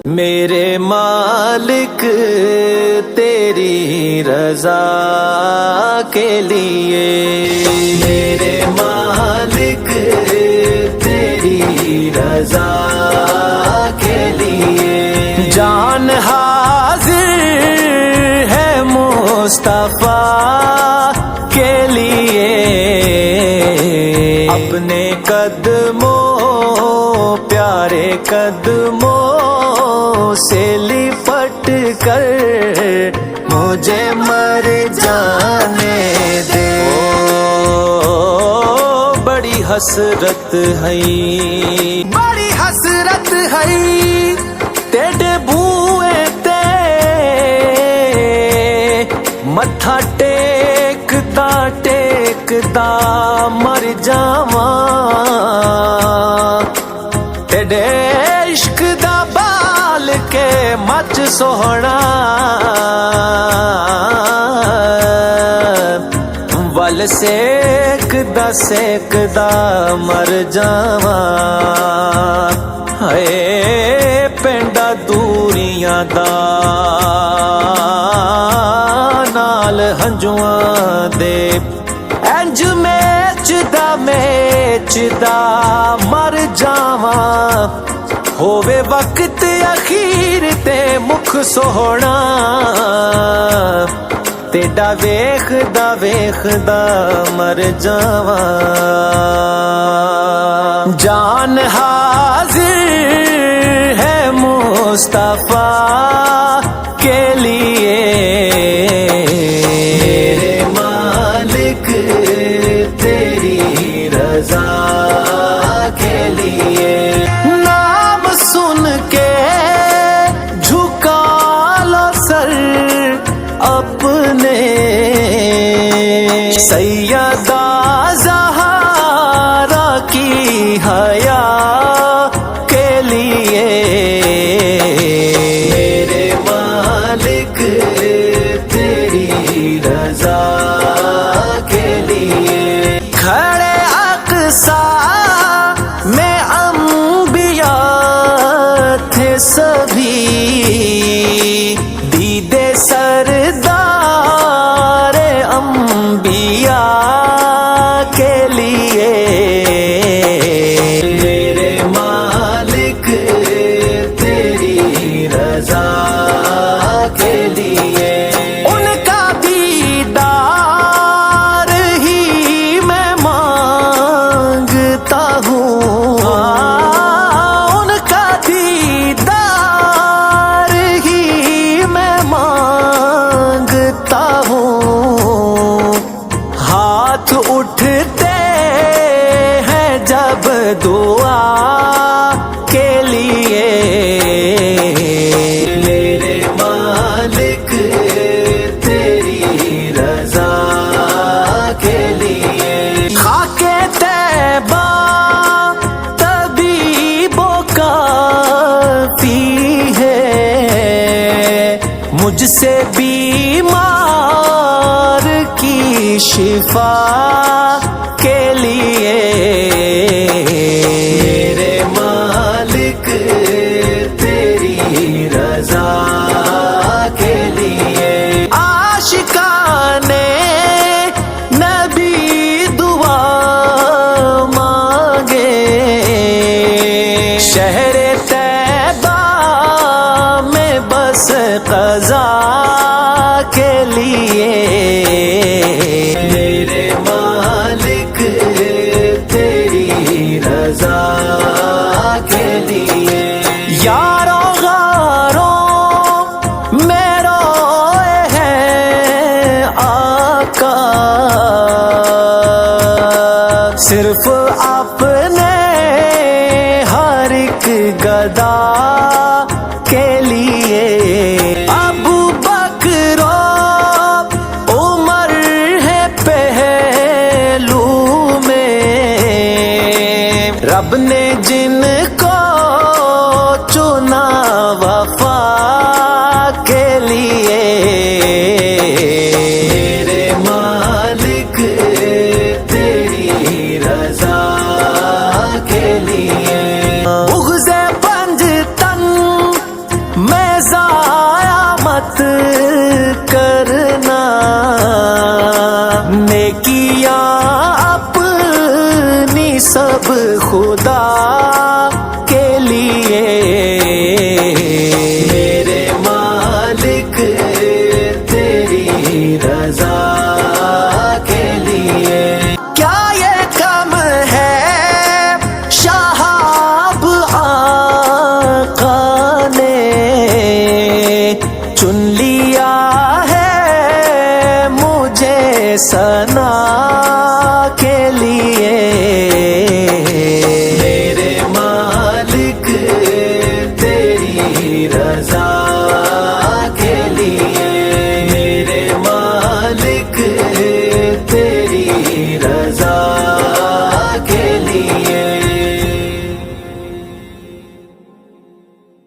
میرے مالک تیری رضا کے لیے، میرے مالک تیری رضا کے لیے جان حاضر ہے مصطفیٰ کے لیے، اپنے قدموں پیارے قدموں سے لپٹ کر مجھے مر جانے دے، بڑی حسرت ہے، بڑی حسرت ہے تیرے بوئے تے متھا ٹیکتا ٹیکتا مر جاواں، تیرے عشق دا بال کے مچ سوہنا ول سیک دا مر جاواں، ہائے پینڈا دوریاں دا نال ہنجواں دے، انج میچدا مر جاواں، ہووے وقت اخیر تے مکھ سوہنا، تیڈا ویکھدا مر جاواں، جان حاضر ہے مصطفیٰ کے لیے، میرے مالک تیری رضا کے لیے، نام سن کے جھکا لو سر اپنے، سیدہ زہرا کی حیا کے لیے، میرے مالک تیری رضا کے لیے، کھڑے اقصیٰ میں انبیاء تھے سبھی، دیدے سردار انبیاء کے لیے، میرے مالک تیری رضا کے لیے، ان کا دیدار ہی میں مانگتا ہوں، ان کا دیدار ہی میں مانگتا ہوں، ہاتھ اٹھتے ہیں جب دعا کے لیے، میرے مالک تیری رضا کے لیے، خاک طیبہ طبیب و کافی ہے، مجھ سے بیمار کی شفا کے لیے، میرے مالک تیری رضا کے لیے، عاشقان نبی دعا مانگے، شہر طیبہ میں بس قضا کے لیے، میرے مالک تیری رضا کے لیے، یارو غاروں میں روئے ہیں آقا، صرف اپنے ہر ایک گدا